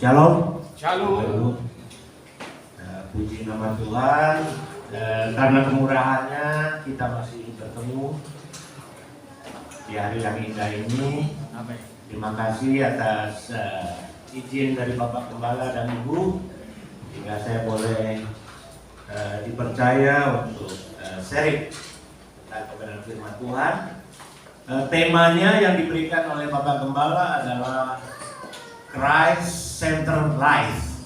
Shalom. Shalom. Puji nama Tuhan. Karena kemurahannya kita masih bertemu di hari yang indah ini. Amin. Terima kasih atas izin dari Bapak Gembala dan Ibu sehingga saya boleh dipercaya untuk sharing kebenaran firman Tuhan. Temanya yang diberikan oleh Bapak Gembala adalah Christ Center Life.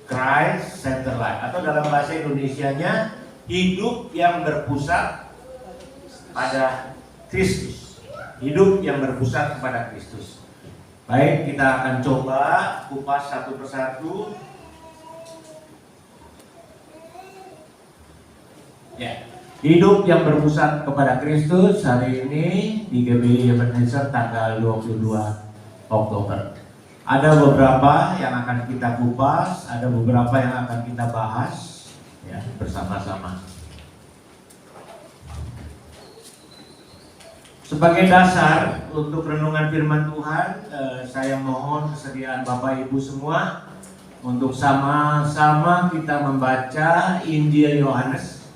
Christ Center Life, atau dalam bahasa Indonesianya hidup yang berpusat pada Kristus. Hidup yang berpusat kepada Kristus. Baik, kita akan coba kupas satu persatu. Ya, hidup yang berpusat kepada Kristus hari ini di GBI Ebenezer tanggal 22 Oktober. Ada beberapa yang akan kita kupas, ada beberapa yang akan kita bahas ya bersama-sama. Sebagai dasar untuk renungan firman Tuhan, saya mohon kesediaan Bapak Ibu semua untuk sama-sama kita membaca Injil Yohanes.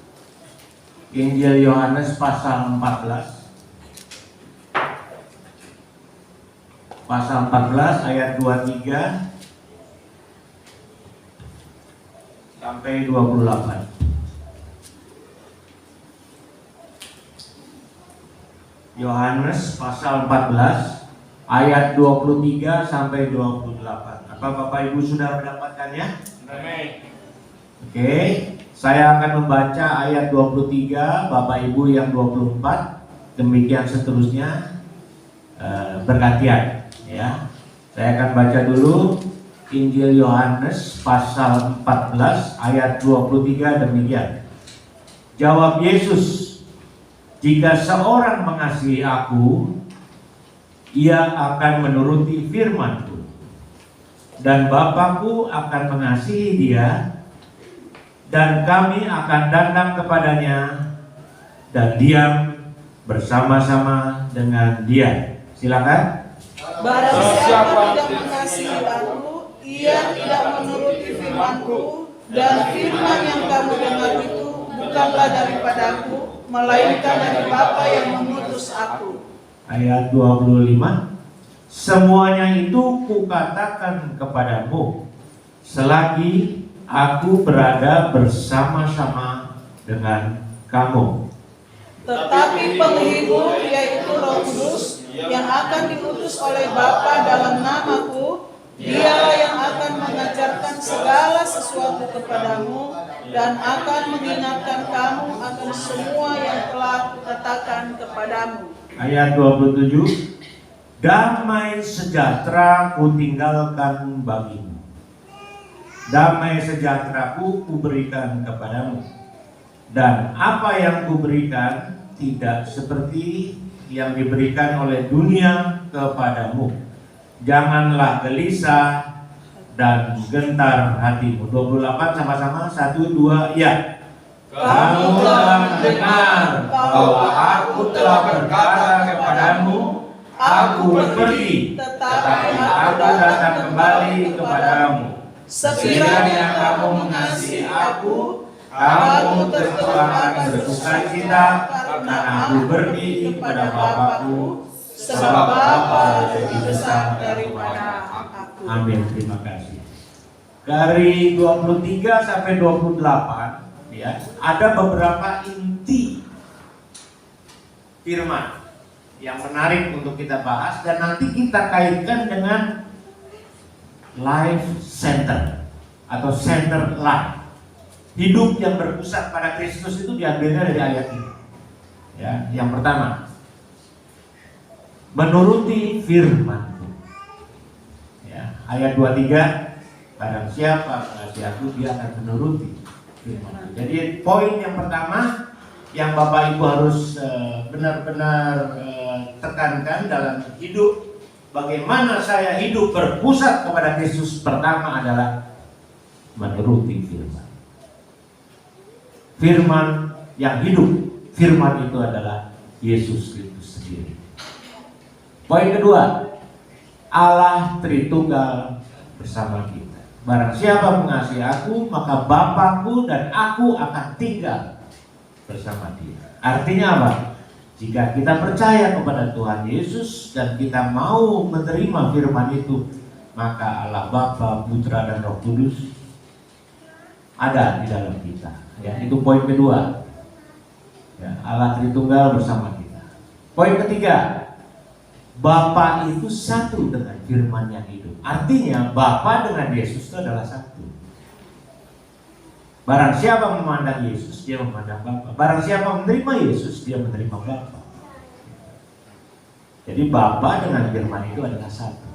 Injil Yohanes pasal 14. Pasal 14 ayat 23 sampai 28. Yohanes pasal 14 ayat 23 sampai 28. Apa Bapak Ibu sudah mendapatkannya? Amin. Oke, saya akan membaca ayat 23, Bapak Ibu yang 24, demikian seterusnya bergantian. Ya, saya akan baca dulu Injil Yohanes pasal 14 ayat 23 demikian. Jawab Yesus, jika seorang mengasihi aku, ia akan menuruti firman-Ku, dan Bapa-Ku akan mengasihi dia, dan kami akan datang kepadanya dan diam bersama-sama dengan dia. Silakan. Barang siapa tidak mengasihi aku, ia tidak menuruti firman-Ku, dan firman yang kamu dengar itu bukanlah daripadaku, melainkan dari Bapa yang mengutus aku. Ayat 25. Semuanya itu kukatakan kepadamu selagi aku berada bersama-sama dengan kamu. Tetapi penghibur, yaitu Roh Kudus, yang akan diutus oleh Bapa dalam namaku, dialah yang akan mengajarkan segala sesuatu kepadamu dan akan mengingatkan kamu akan semua yang telah kukatakan kepadamu. Ayat 27. Damai sejahtera kutinggalkan bagimu, damai sejahteraku kuberikan kepadamu, dan apa yang kuberikan tidak seperti yang diberikan oleh dunia kepadamu. Janganlah gelisah dan gentar hatimu. 28 sama-sama, 1, 2, ya. Kamu telah mendengar bahwa aku telah berkata kepadamu, aku pergi, tetapi aku datang kembali kepadamu. Sekiranya kamu mengasihi aku, kamu tentu akan bersukacita karena aku pergi kepada Bapa-Ku, sebab Bapa lebih besar daripada aku. Amin, terima kasih. Dari 23 sampai 28 ya, ada beberapa inti firman yang menarik untuk kita bahas dan nanti kita kaitkan dengan life center atau center life. Hidup yang berpusat pada Kristus itu diambilnya dari ayat ini. Ya, yang pertama, menuruti firman-Ku. Ya, ayat 23, barang siapa mengasihi aku, dia akan menuruti firman-Ku. Jadi poin yang pertama yang Bapak Ibu harus benar-benar tekankan dalam hidup, bagaimana saya hidup berpusat kepada Kristus, pertama adalah menuruti firman. Firman yang hidup, firman itu adalah Yesus Kristus sendiri. Poin kedua, Allah Tritunggal bersama kita. Barang siapa mengasihi aku, maka Bapakku dan aku akan tinggal bersama dia. Artinya apa? Jika kita percaya kepada Tuhan Yesus dan kita mau menerima firman itu, maka Allah Bapa, Putra dan Roh Kudus ada di dalam kita. Ya, itu poin kedua. Ya, Allah Tritunggal bersama kita. Poin ketiga, Bapa itu satu dengan firman yang hidup. Artinya Bapa dengan Yesus itu adalah satu. Barang siapa memandang Yesus, dia memandang Bapa. Barang siapa menerima Yesus, dia menerima Bapa. Jadi Bapa dengan firman itu adalah satu.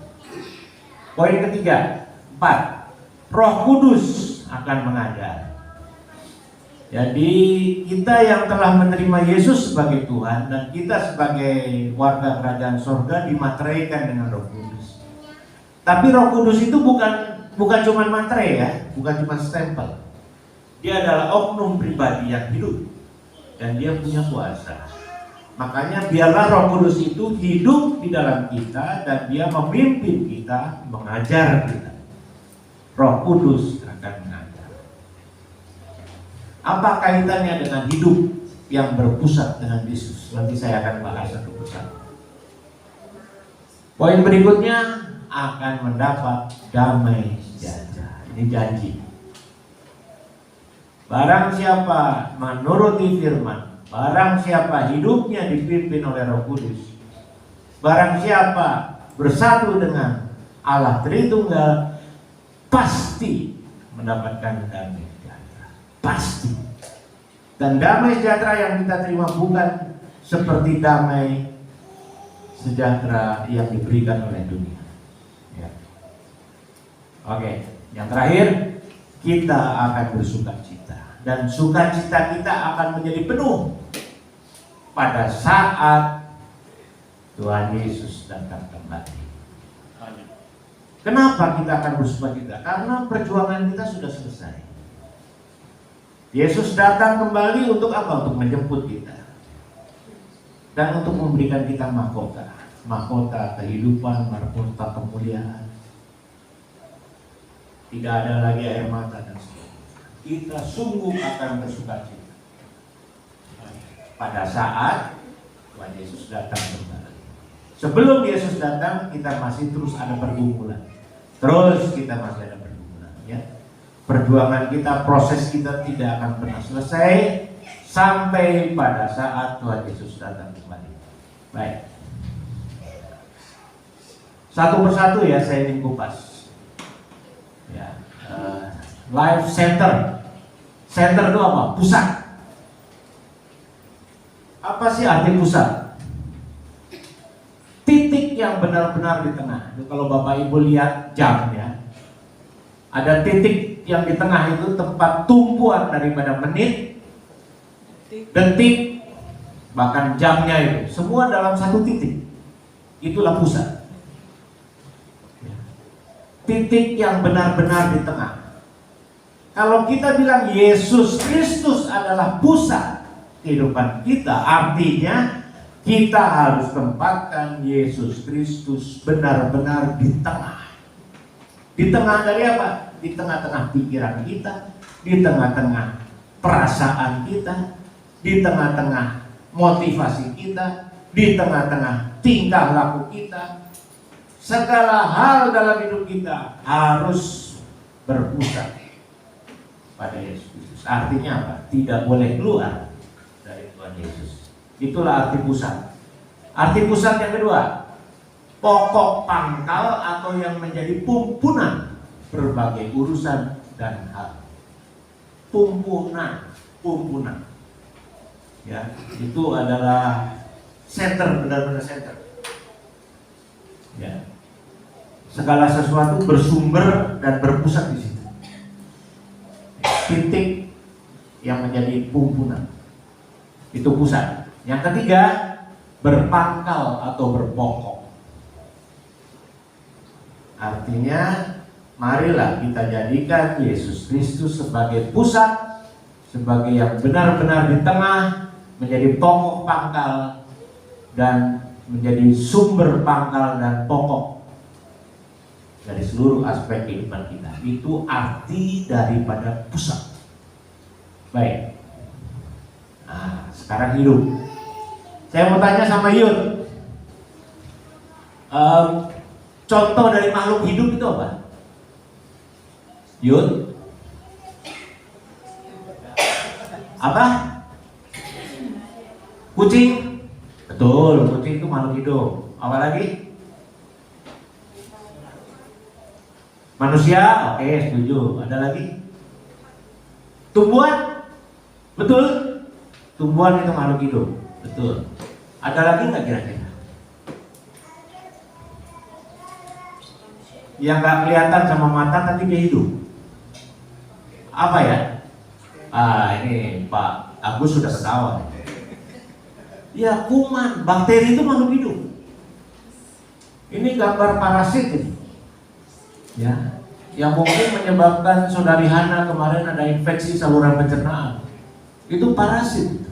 Poin ketiga, 4. Roh Kudus akan mengajar. Jadi kita yang telah menerima Yesus sebagai Tuhan dan kita sebagai warga kerajaan surga dimateraikan dengan Roh Kudus. Tapi Roh Kudus itu bukan cuma materai ya, bukan cuma stempel. Dia adalah oknum pribadi yang hidup dan dia punya kuasa. Makanya biarlah Roh Kudus itu hidup di dalam kita dan dia memimpin kita, mengajar kita. Roh Kudus akan mengajar. Apa kaitannya dengan hidup yang berpusat dengan Yesus? Nanti saya akan bahas satu persatu. Poin berikutnya, akan mendapat damai sejahtera. Ini janji. Barang siapa menuruti firman, barang siapa hidupnya dipimpin oleh Roh Kudus, barang siapa bersatu dengan Allah Tritunggal, pasti mendapatkan damai sejahtera. Pasti. Dan damai sejahtera yang kita terima bukan seperti damai sejahtera yang diberikan oleh dunia. Ya. Oke, yang terakhir, kita akan bersukacita. Dan sukacita kita akan menjadi penuh pada saat Tuhan Yesus datang kembali. Kenapa kita akan bersukacita? Karena perjuangan kita sudah selesai. Yesus datang kembali untuk apa? Untuk menjemput kita dan untuk memberikan kita mahkota, mahkota kehidupan, mahkota kemuliaan. Tidak ada lagi air mata dan sebagainya. Kita sungguh akan bersukacita pada saat Tuhan Yesus datang kembali. Sebelum Yesus datang, kita masih terus ada pergumulan. Terus kita masih ada pergumulan, ya. Perjuangan kita, proses kita tidak akan pernah selesai sampai pada saat Tuhan Yesus datang kembali. Baik. Satu persatu ya saya ingin kupas. Ya. Life center. Center itu apa? Pusat. Apa sih arti pusat? Titik yang benar-benar di tengah. Itu kalau Bapak Ibu lihat jam ya, ada titik yang di tengah itu tempat tumpuan daripada menit, detik, bahkan jamnya itu. Semua dalam satu titik. Itulah pusat. Titik yang benar-benar di tengah. Kalau kita bilang Yesus Kristus adalah pusat kehidupan kita, artinya kita harus tempatkan Yesus Kristus benar-benar di tengah. Di tengah dari apa? Di tengah-tengah pikiran kita, di tengah-tengah perasaan kita, di tengah-tengah motivasi kita, di tengah-tengah tingkah laku kita. Segala hal dalam hidup kita harus berpusat pada Yesus Kristus. Artinya apa? Tidak boleh keluar dari Tuhan Yesus. Itulah arti pusat. Arti pusat yang kedua, pokok pangkal atau yang menjadi pumpunan berbagai urusan dan hal. Pumpunan. Ya, itu adalah center, benar-benar center. Ya. Segala sesuatu bersumber dan berpusat di situ. Titik yang menjadi pumpunan itu pusat. Yang ketiga, berpangkal atau berpokok. Artinya, marilah kita jadikan Yesus Kristus sebagai pusat, sebagai yang benar-benar di tengah, menjadi pokok pangkal dan menjadi sumber pangkal dan pokok dari seluruh aspek kehidupan kita. Itu arti daripada pusat. Baik. Nah, sekarang hidup. Saya mau tanya sama Yud. Contoh dari makhluk hidup itu apa? Yud? Apa? Kucing? Betul, kucing itu makhluk hidup. Apa lagi? Manusia? Oke, setuju. Ada lagi? Tumbuhan? Betul? Tumbuhan itu makhluk hidup. Betul. Ada lagi nggak kira-kira? Yang nggak kelihatan sama mata tapi dia hidup. Apa ya? Ini Pak Agus sudah ketawa. Ya, kuman, bakteri itu makhluk hidup. Ini gambar parasit ini. Ya, yang mungkin menyebabkan saudari Hana kemarin ada infeksi saluran pencernaan. Itu parasit.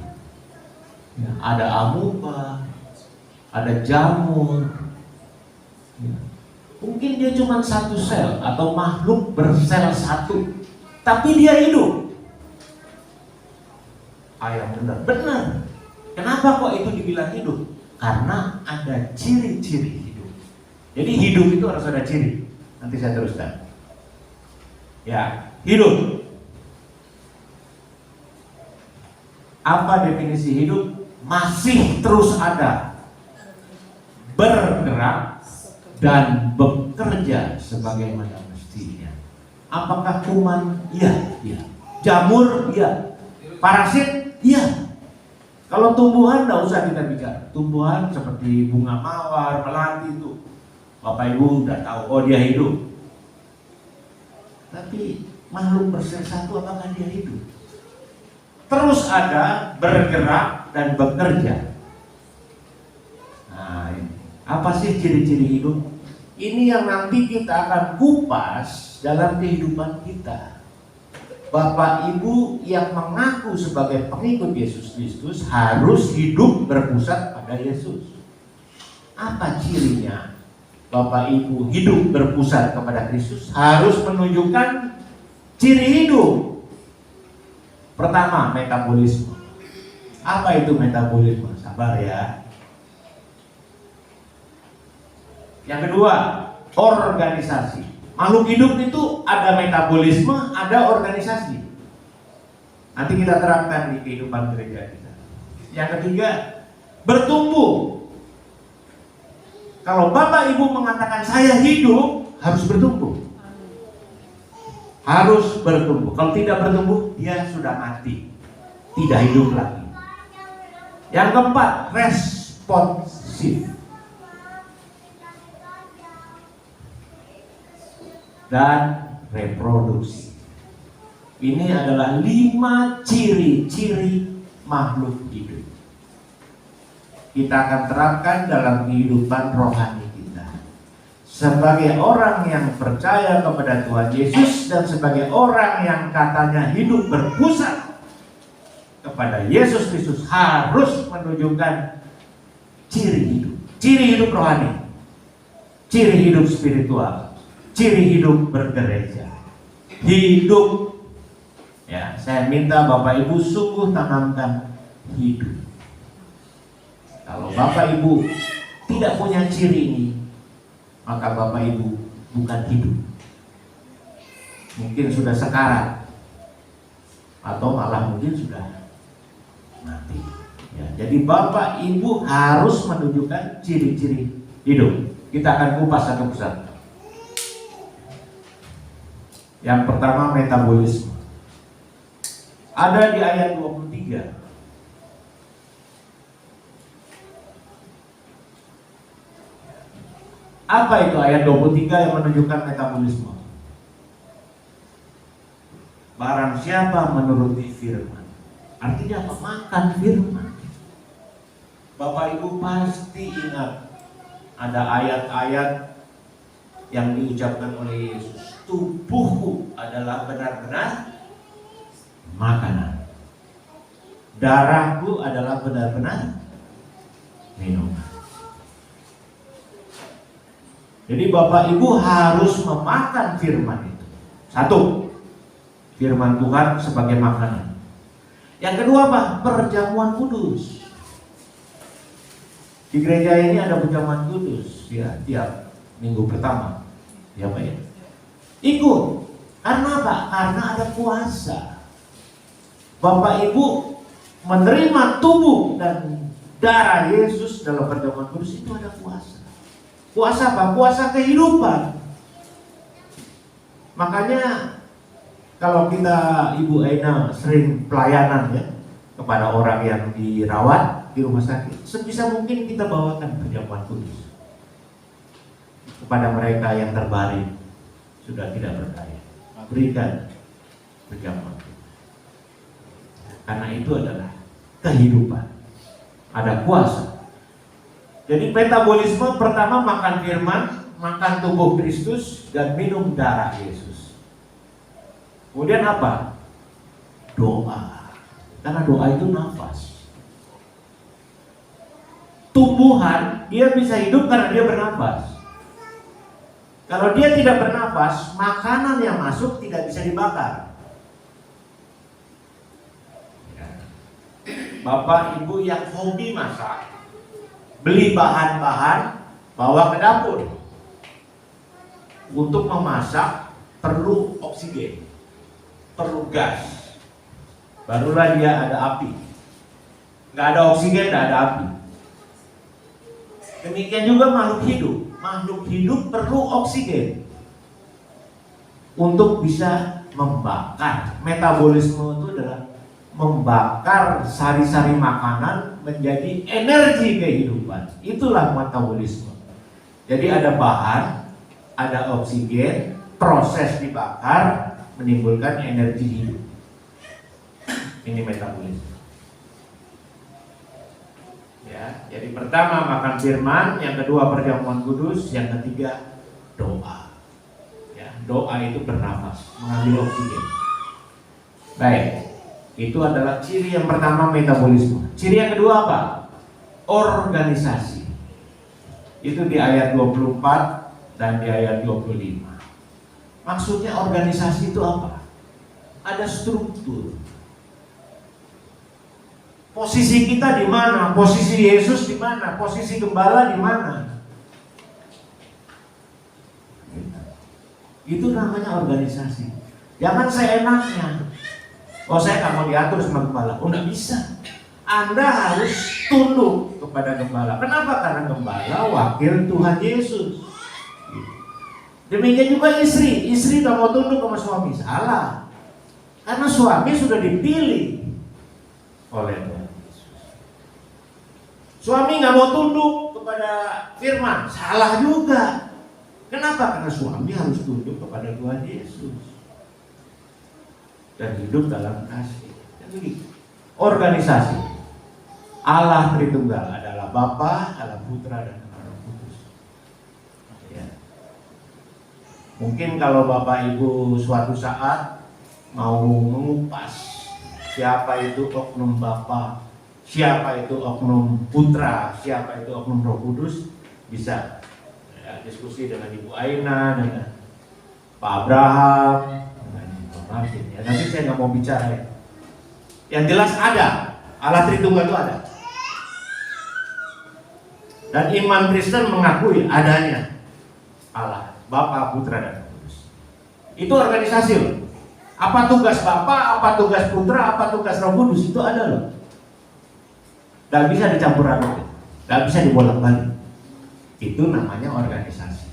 Ya, ada amuba, ada jamur. Ya. Mungkin dia cuma satu sel atau makhluk bersel satu, tapi dia hidup. Ayam benar. Kenapa kok itu dibilang hidup? Karena ada ciri-ciri hidup. Jadi hidup itu harus ada ciri. Nanti saya teruskan. Ya, hidup. Apa definisi hidup? Masih terus ada, bergerak dan bekerja sebagaimana mestinya. Apakah kuman? Iya. Jamur? Iya. Parasit? Iya. Kalau tumbuhan tidak usah kita bicara. Tumbuhan seperti bunga mawar, melati itu, Bapak Ibu udah tahu, oh dia hidup. Tapi makhluk bersel satu apakah dia hidup? Terus ada, bergerak dan bekerja. Nah, ini. Apa sih ciri-ciri hidup? Ini yang nanti kita akan kupas dalam kehidupan kita. Bapak Ibu yang mengaku sebagai pengikut Yesus Kristus harus hidup berpusat pada Yesus. Apa cirinya? Bapak Ibu hidup berpusat kepada Kristus harus menunjukkan ciri hidup. Pertama, metabolisme. Apa itu metabolisme? Sabar ya. Yang kedua, organisasi. Makhluk hidup itu ada metabolisme, ada organisasi. Nanti kita terapkan di kehidupan gereja kita. Yang ketiga, bertumbuh. Kalau Bapak Ibu mengatakan saya hidup, harus bertumbuh. Harus bertumbuh. Kalau tidak bertumbuh, dia sudah mati. Tidak hidup lagi. Yang keempat, responsif. Dan reproduksi. Ini adalah 5 ciri-ciri makhluk hidup. Kita akan terapkan dalam kehidupan rohani kita. Sebagai orang yang percaya kepada Tuhan Yesus dan sebagai orang yang katanya hidup berpusat kepada Yesus Kristus harus menunjukkan ciri hidup. Ciri hidup rohani, ciri hidup spiritual, ciri hidup bergereja. Hidup. Ya, saya minta Bapak Ibu sungguh tanamkan hidup. Kalau Bapak Ibu tidak punya ciri ini, maka Bapak Ibu bukan hidup. Mungkin sudah sekarat, atau malah mungkin sudah mati. Ya, jadi Bapak Ibu harus menunjukkan ciri-ciri hidup. Kita akan kupas satu persatu. Yang pertama, metabolisme. Ada di ayat 23. Apa itu ayat 23 yang menunjukkan metabolisme? Barang siapa menuruti firman. Artinya apa? Makan firman. Bapak Ibu pasti ingat ada ayat-ayat yang diucapkan oleh Yesus. Tubuhku adalah benar-benar makanan. Darahku adalah benar-benar minuman. Jadi Bapak Ibu harus memakan firman itu. Satu, firman Tuhan sebagai makanan. Yang kedua apa? Perjamuan kudus. Di gereja ini ada perjamuan kudus ya, tiap minggu pertama. Ya Pak ya? Ikut. Karena apa? Karena ada kuasa. Bapak Ibu menerima tubuh dan darah Yesus dalam perjamuan kudus itu ada kuasa. Kuasa apa? Kuasa kehidupan. Makanya kalau kita Ibu Aina sering pelayanan ya kepada orang yang dirawat di rumah sakit, sebisa mungkin kita bawakan perjamuan kudus kepada mereka yang terbaring sudah tidak berdaya. Berikan perjamuan kudus. Karena itu adalah kehidupan. Ada kuasa. Jadi metabolisme pertama makan firman, makan tubuh Kristus, dan minum darah Yesus. Kemudian apa? Doa. Karena doa itu nafas. Tumbuhan, dia bisa hidup karena dia bernafas. Kalau dia tidak bernafas, makanan yang masuk tidak bisa dibakar. Bapak Ibu yang hobi masak, beli bahan-bahan, bawa ke dapur. Untuk memasak perlu oksigen, perlu gas. Barulah dia ada api. Nggak ada oksigen, nggak ada api. Demikian juga makhluk hidup. Makhluk hidup perlu oksigen untuk bisa membakar. Metabolisme itu adalah membakar sari-sari makanan menjadi energi kehidupan. Itulah metabolisme. Jadi ada bahan, ada oksigen, proses dibakar menimbulkan energi hidup. Ini metabolisme. Ya, jadi pertama makan firman, yang kedua perjamuan kudus, yang ketiga doa. Ya, doa itu bernafas, mengambil oksigen. Baik. Itu adalah ciri yang pertama, metabolisme. Ciri yang kedua apa? Organisasi. Itu di ayat 24 dan di ayat 25. Maksudnya organisasi itu apa? Ada struktur. Posisi kita di mana? Posisi Yesus di mana? Posisi gembala di mana? Itu namanya organisasi. Jangan seenaknya. Oh, saya nggak mau diatur sama gembala. Oh, nggak bisa. Anda harus tunduk kepada gembala. Kenapa? Karena gembala wakil Tuhan Yesus. Demikian juga istri. Istri nggak mau tunduk sama suami. Salah. Karena suami sudah dipilih oleh Tuhan Yesus. Suami nggak mau tunduk kepada firman. Salah juga. Kenapa? Karena suami harus tunduk kepada Tuhan Yesus dan hidup dalam kasih. Jadi organisasi Allah Tritunggal adalah Bapa, Allah Putra, dan Roh Kudus. Ya. Mungkin kalau Bapak Ibu suatu saat mau mengupas siapa itu oknum Bapa, siapa itu oknum Putra, siapa itu oknum Roh Kudus, bisa ya, diskusi dengan Ibu Aina, dengan Pak Abraham, Martin, ya. Nanti saya nggak mau bicara ya. Yang jelas ada, Allah Tritunggal itu ada. Dan iman Kristen mengakui adanya Allah, Bapa, Putra, dan Roh Kudus. Itu organisasi loh. Apa tugas Bapa, apa tugas Putra, apa tugas Roh Kudus, itu ada loh. Gak bisa dicampur aduk, gak bisa dibolak-balik. Itu namanya organisasi.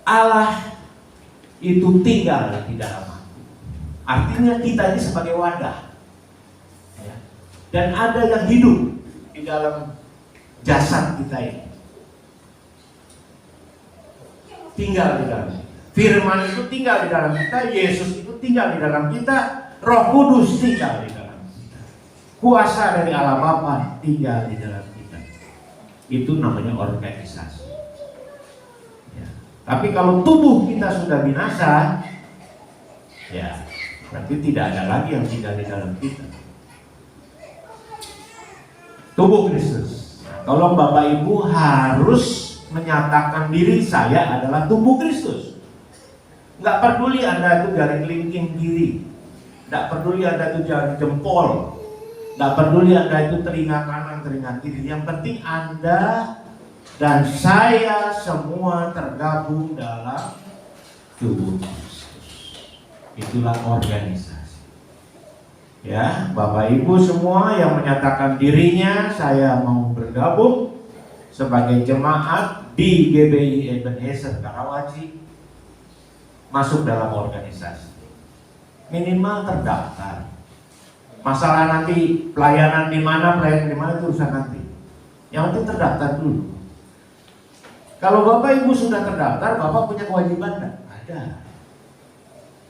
Allah itu tinggal di dalam hati. Artinya kita ini sebagai wadah ya. Dan ada yang hidup di dalam jasad kita ini. Tinggal di dalam kita. Firman itu tinggal di dalam kita, Yesus itu tinggal di dalam kita, Roh Kudus tinggal di dalam kita. Kuasa dari Allah Bapa tinggal di dalam kita. Itu namanya organisasi. Tapi kalau tubuh kita sudah binasa, ya berarti tidak ada lagi yang tinggal di dalam kita. Tubuh Kristus. Nah, tolong Bapak Ibu harus menyatakan diri saya adalah tubuh Kristus. Nggak peduli Anda itu jari kelingking kiri, nggak peduli Anda itu jari jempol, nggak peduli Anda itu telinga kanan, telinga kiri. Yang penting Anda dan saya semua tergabung dalam tubuh Kristus. Itulah organisasi. Ya, Bapak Ibu semua yang menyatakan dirinya saya mau bergabung sebagai jemaat di GBI Ebenezer Karawaci, masuk dalam organisasi. Minimal terdaftar. Masalah nanti pelayanan di mana itu urusan nanti. Yang penting terdaftar dulu. Kalau Bapak Ibu sudah terdaftar, Bapak punya kewajiban enggak? Ada.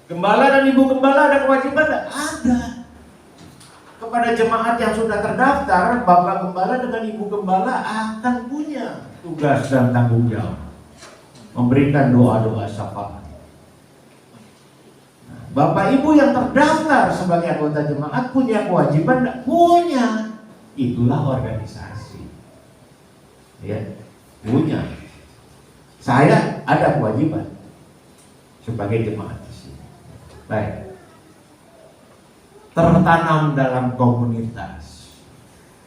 Gembala dan Ibu Gembala ada kewajiban enggak? Ada. Kepada jemaat yang sudah terdaftar, Bapak Gembala dengan Ibu Gembala akan punya tugas dan tanggung jawab memberikan doa-doa syafaat. Bapak Ibu yang terdaftar sebagai anggota jemaat punya kewajiban enggak? Punya. Itulah organisasi. Ya, punya. Saya ada kewajiban sebagai jemaat di sini. Baik. Tertanam dalam komunitas.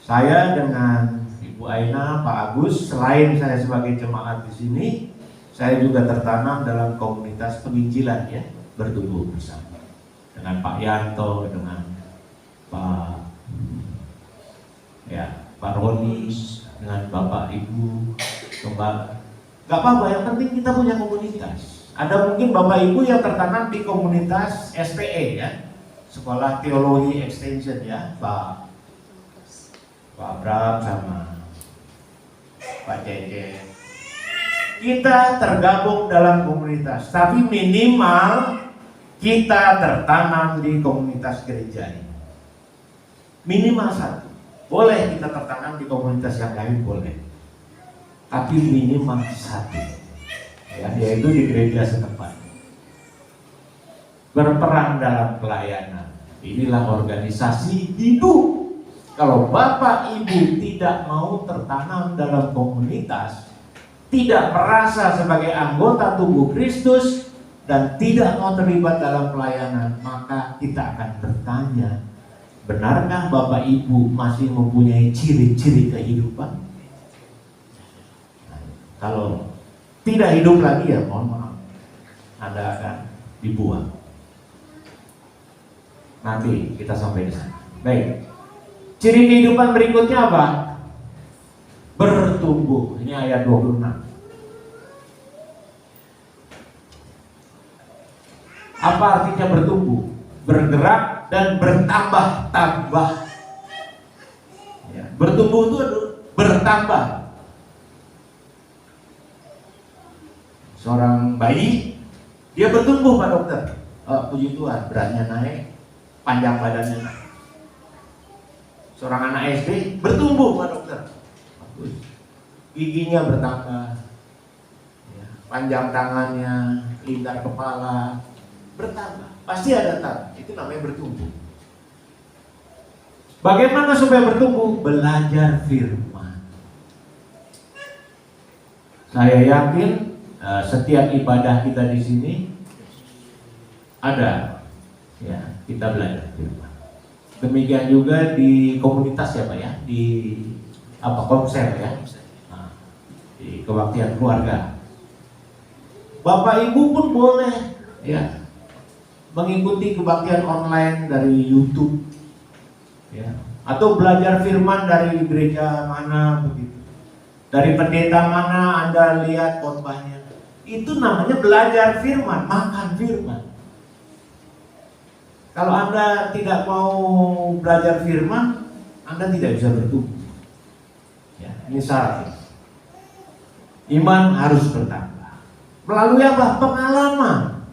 Saya dengan Ibu Aina, Pak Agus, selain saya sebagai jemaat di sini, saya juga tertanam dalam komunitas penginjilan, ya, bertumbuh bersama dengan Pak Yanto, dengan Pak Roni, dengan Bapak Ibu, Gak apa-apa, yang penting kita punya komunitas. Ada mungkin Bapak Ibu yang tertanam di komunitas STE, ya, Sekolah Teologi Extension, ya, Pak Bram sama Pak Cece. Kita tergabung dalam komunitas, tapi minimal kita tertanam di komunitas gereja ini. Minimal satu. Boleh kita tertanam di komunitas yang lain, boleh. Tapi minimal satu, ya, yaitu di gereja setempat. Berperan dalam pelayanan. Inilah organisasi hidup. Kalau Bapak Ibu tidak mau tertanam dalam komunitas, tidak merasa sebagai anggota tubuh Kristus, dan tidak mau terlibat dalam pelayanan, maka kita akan bertanya, benarkah Bapak Ibu masih mempunyai ciri-ciri kehidupan? Kalau tidak hidup lagi, ya mohon maaf, Anda akan dibuang. Nanti kita sampai di sana. Baik. Ciri kehidupan berikutnya apa? Bertumbuh. Ini ayat 26. Apa artinya bertumbuh? Bergerak dan bertambah-tambah. Ya, bertumbuh itu bertambah. Seorang bayi, dia bertumbuh, Pak Dokter. Puji Tuhan, beratnya naik, panjang badannya naik. Seorang anak SD bertumbuh, Pak Dokter. Giginya bertambah, ya, panjang tangannya, lingkar kepala bertambah. Pasti ada tanda. Itu namanya bertumbuh. Bagaimana supaya bertumbuh? Belajar firman. Saya yakin setiap ibadah kita di sini ada, ya, kita belajar firman. Demikian juga di komunitas, ya Pak, ya, di konser, ya, nah, di kebaktian keluarga. Bapak Ibu pun boleh, ya, mengikuti kebaktian online dari YouTube, ya, atau belajar firman dari gereja mana begitu, dari pendeta mana Anda lihat khotbahnya. Itu namanya belajar firman, makan firman. Kalau Anda tidak mau belajar firman, Anda tidak bisa bertumbuh. Ya, ini syarat. Iman harus bertambah. Melalui apa? Pengalaman.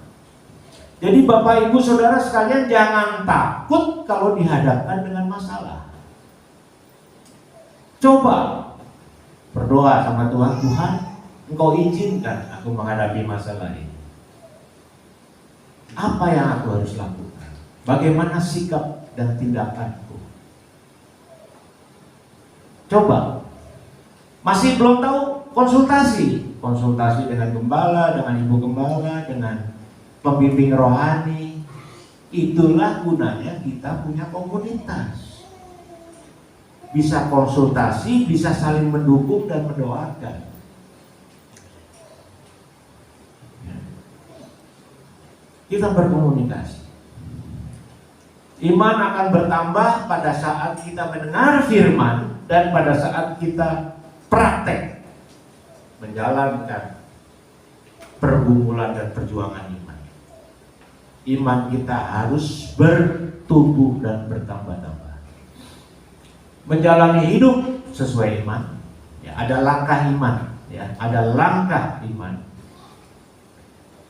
Jadi Bapak Ibu Saudara sekalian, jangan takut kalau dihadapkan dengan masalah. Coba berdoa sama Tuhan, Tuhan, Engkau izinkan aku menghadapi masalah ini. Apa yang aku harus lakukan? Bagaimana sikap dan tindakanku? Coba. Masih belum tahu, konsultasi dengan gembala, dengan ibu gembala, dengan pembimbing rohani. Itulah gunanya kita punya komunitas. Bisa konsultasi, bisa saling mendukung dan mendoakan. Kita berkomunikasi. Iman akan bertambah pada saat kita mendengar firman dan pada saat kita praktek menjalankan pergumulan dan perjuangan iman. Iman kita harus bertumbuh dan bertambah-tambah. Menjalani hidup sesuai iman, ya, ada langkah iman, ya, ada langkah iman,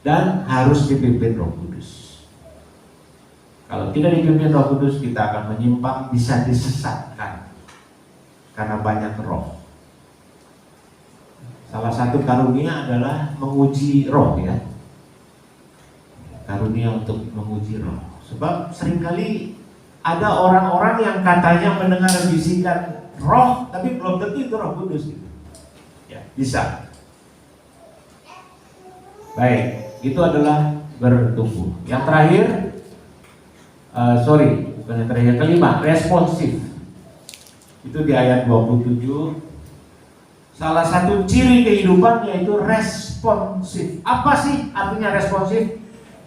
dan harus dipimpin Roh Kudus. Kalau tidak dipimpin Roh Kudus, kita akan menyimpang, bisa disesatkan karena banyak roh. Salah satu karunia adalah menguji roh, ya. Karunia untuk menguji roh. Sebab seringkali ada orang-orang yang katanya mendengar bisikan roh, tapi belum tentu itu Roh Kudus. Ya, bisa. Baik, itu adalah bertumbuh. Yang terakhir, bukan yang terakhir, kelima, responsif. Itu di ayat 27. Salah satu ciri kehidupan yaitu responsif. Apa sih artinya responsif?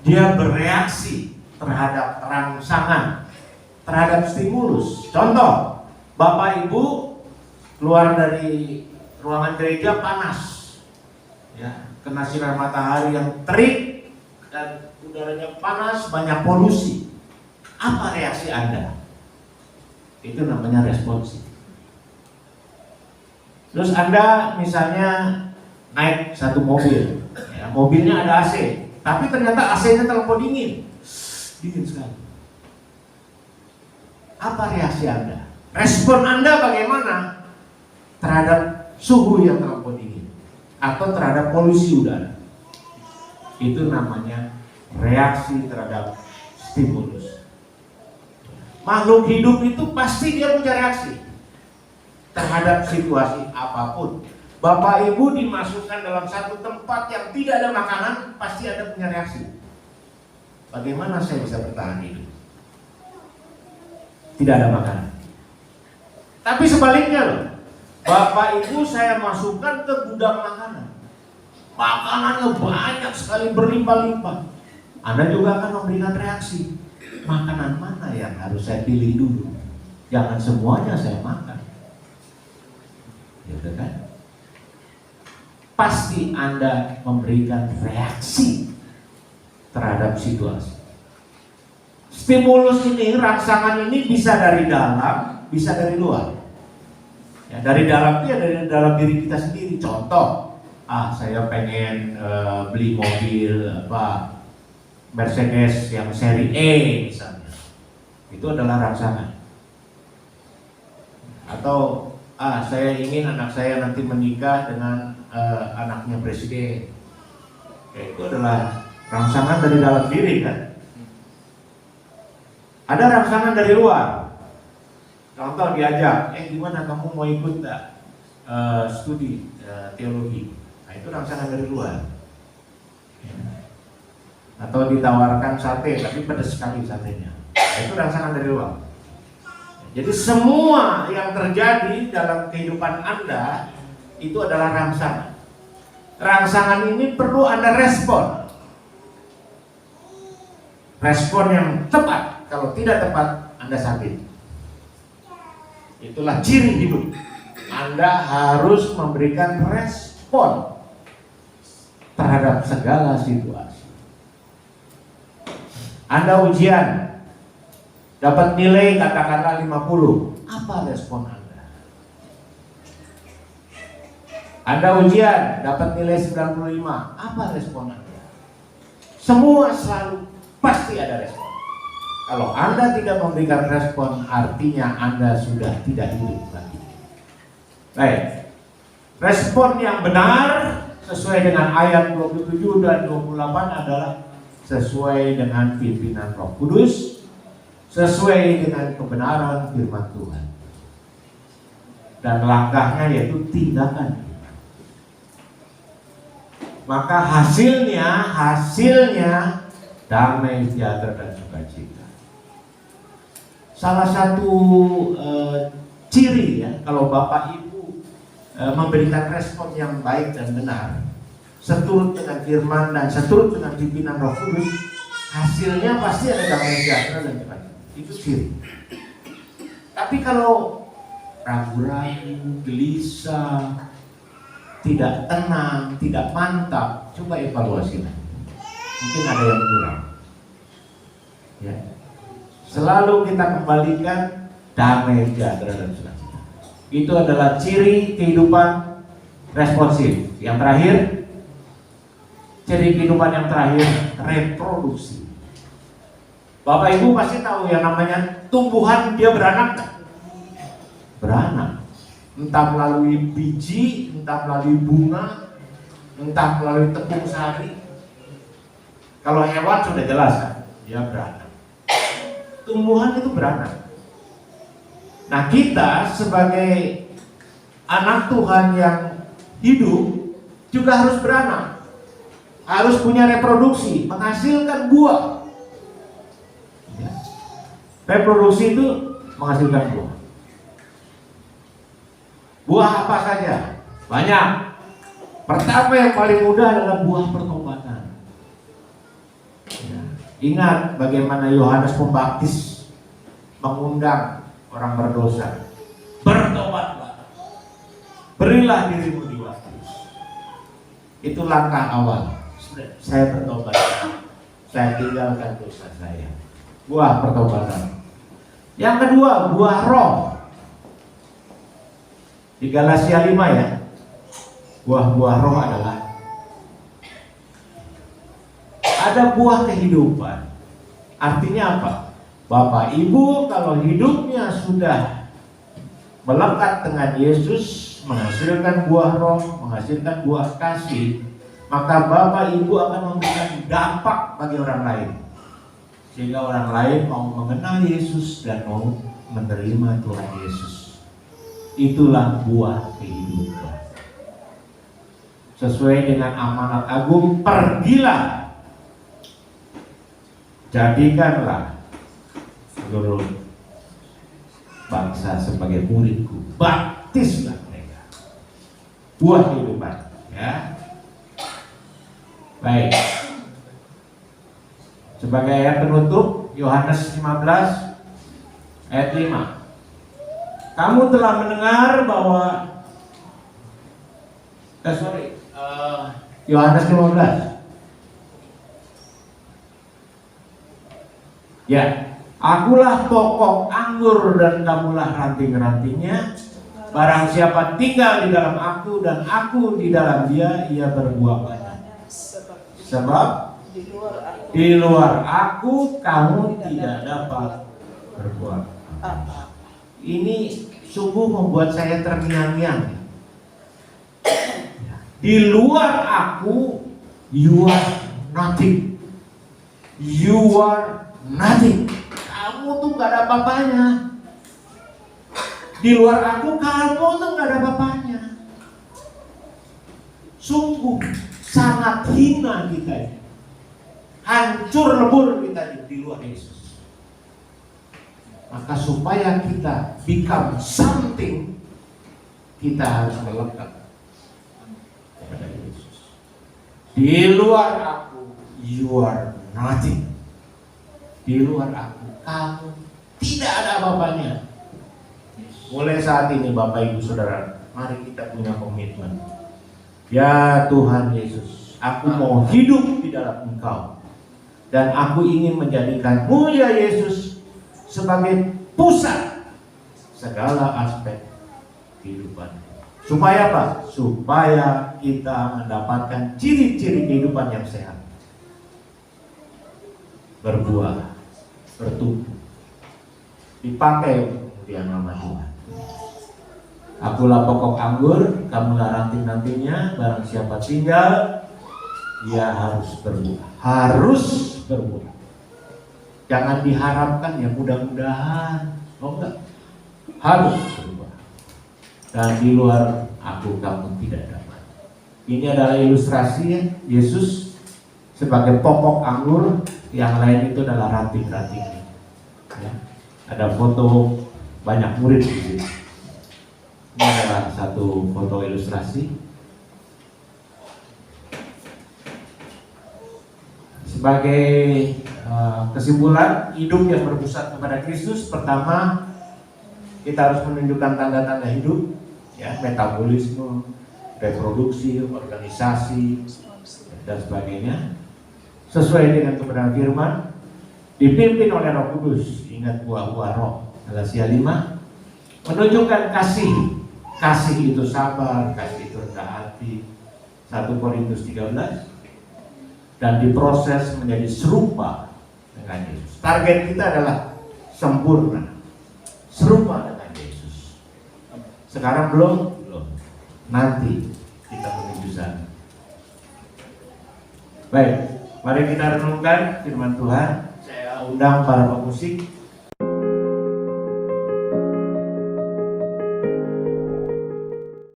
Dia bereaksi terhadap rangsangan, terhadap stimulus. Contoh, Bapak Ibu keluar dari ruangan gereja panas, ya, kena sinar matahari yang terik dan udaranya panas, banyak polusi. Apa reaksi Anda? Itu namanya responsif. Terus Anda misalnya naik satu mobil, ya, mobilnya ada AC, tapi ternyata AC-nya terlalu dingin sekali. Apa reaksi Anda? Respon Anda bagaimana terhadap suhu yang terlalu dingin atau terhadap polusi udara? Itu namanya reaksi terhadap stimulus. Makhluk hidup itu pasti dia punya reaksi terhadap situasi apapun. Bapak Ibu dimasukkan dalam satu tempat yang tidak ada makanan, pasti ada punya reaksi. Bagaimana saya bisa bertahan hidup? Tidak ada makanan. Tapi sebaliknya loh, Bapak Ibu saya masukkan ke gudang makanan. Makanannya banyak sekali, berlimpah-limpah. Anda juga akan memberikan reaksi. Makanan mana yang harus saya pilih dulu? Jangan semuanya saya makan. Ya udah kan? Pasti Anda memberikan reaksi terhadap situasi. Stimulus ini, rangsangan ini bisa dari dalam, bisa dari luar. Ya, dari dalam itu ya dari dalam diri kita sendiri. Contoh, saya pengen beli mobil Mercedes yang seri E misalnya. Itu adalah rangsangan. Atau saya ingin anak saya nanti menikah dengan anaknya presiden. Itu adalah rangsangan dari dalam diri kan. Ada rangsangan dari luar. Contoh diajak, gimana kamu mau ikut studi teologi? Nah, itu rangsangan dari luar. Atau ditawarkan sate, tapi pedas sekali satenya. Nah, itu rangsangan dari luar. Jadi semua yang terjadi dalam kehidupan Anda itu adalah rangsangan. Rangsangan ini perlu Anda respon. Respon yang tepat. Kalau tidak tepat, Anda sakit. Itulah ciri hidup. Anda harus memberikan respon terhadap segala situasi. Anda ujian, dapat nilai katakanlah 50. Apa respon Anda? Anda ujian, dapat nilai 95. Apa respon Anda? Semua selalu pasti ada respon. Kalau Anda tidak memberikan respon, artinya Anda sudah tidak hidup lagi. Baik. Respon yang benar sesuai dengan ayat 27 dan 28 adalah sesuai dengan pimpinan Roh Kudus, sesuai dengan kebenaran firman Tuhan. Dan langkahnya yaitu tindakan. maka hasilnya damai, sejahtera, dan sukacita. Salah satu ciri ya, kalau Bapak Ibu memberikan respon yang baik dan benar, seturut dengan firman dan seturut dengan pimpinan Roh Kudus, hasilnya pasti ada damai, sejahtera, dan sukacita. Itu ciri. Tapi kalau ragu-ragu, gelisah, tidak tenang, tidak mantap, coba evaluasi. Mungkin ada yang kurang. Ya. Selalu kita kembalikan damai, sejahtera, dan sukacita. Itu adalah ciri kehidupan responsif. Yang terakhir, ciri kehidupan yang terakhir, reproduksi. Bapak Ibu pasti tahu yang namanya tumbuhan, dia beranak. Beranak. Entah melalui biji, entah melalui bunga, entah melalui tepung sari. Kalau hewan sudah jelas kan, dia beranak. Tumbuhan itu beranak. Nah, kita sebagai anak Tuhan yang hidup juga harus beranak. Harus punya reproduksi, menghasilkan buah. Ya. Reproduksi itu menghasilkan buah. Buah apa saja? Banyak. Pertama yang paling mudah adalah buah pertobatan. Ya. Ingat bagaimana Yohanes Pembaptis mengundang orang berdosa. Bertobatlah. Berilah dirimu dibaptis. Itu langkah awal. Saya bertobat. Saya tinggalkan dosa saya. Buah pertobatan. Yang kedua, buah roh. Di Galatia 5 ya. Buah-buah roh adalah ada buah kehidupan. Artinya apa? Bapak Ibu kalau hidupnya sudah melekat dengan Yesus, menghasilkan buah roh, menghasilkan buah kasih, maka Bapak Ibu akan memberikan dampak bagi orang lain. Sehingga orang lain mau mengenal Yesus dan mau menerima Tuhan Yesus. Itulah buah kehidupan. Sesuai dengan amanat agung, pergilah, jadikanlah seluruh bangsa sebagai muridku, baptislah mereka. Buah kehidupan, ya. Baik. Sebagai ayat penutup, Yohanes 15 ayat 5. Kamu telah mendengar bahwa Yohanes 15. Ya, akulah pokok anggur dan kamulah ranting-rantingnya. Barang siapa tinggal di dalam aku dan aku di dalam dia, ia berbuah banyak. Sebab di luar aku kamu tidak dapat berbuat apa. Ini sungguh membuat saya terngiang-ngiang. Di luar aku, you are nothing. You are nothing. Kamu tuh gak ada apa-apanya. Di luar aku, kamu tuh gak ada apa-apanya. Sungguh sangat hina kita ini. Hancur lebur kita di luar Yesus. Maka supaya kita become something, kita harus melekat kepada Yesus. Di luar aku, you are nothing. Di luar aku, kamu tidak ada apa-apanya. Mulai saat ini Bapak Ibu Saudara, mari kita punya komitmen. Ya Tuhan Yesus, aku mau hidup di dalam Engkau. Dan aku ingin menjadikan-Mu ya Yesus sebagai pusat segala aspek kehidupan. Supaya apa? Supaya kita mendapatkan ciri-ciri kehidupan yang sehat. Berbuah, bertumbuh, dipakai untuk kemudian nama Tuhan. Akulah pokok anggur, kamulah ranting-rantingnya. Barang siapa tinggal, dia harus berbuah. Harus berbuah. Jangan diharapkan ya mudah-mudahan. Oh enggak. Harus berbuah. Dan di luar aku kamu tidak dapat. Ini adalah ilustrasi Yesus sebagai pokok anggur, yang lain itu adalah ranting-ranting. Ya. Ada foto banyak murid di sini. Ini adalah satu foto ilustrasi. Sebagai kesimpulan, hidup yang berpusat kepada Kristus, pertama kita harus menunjukkan tanda-tanda hidup, ya, metabolisme, reproduksi, organisasi, dan sebagainya, sesuai dengan kebenaran firman, dipimpin oleh Roh Kudus. Ingat buah-buah Roh, Galatia 5, menunjukkan kasih. Kasih itu sabar, kasih itu rendah hati, 1 Korintus 13, dan diproses menjadi serupa dengan Yesus. Target kita adalah sempurna, serupa dengan Yesus. Sekarang belum, nanti kita menuju sana. Baik, mari kita renungkan firman Tuhan. Saya undang para pemusik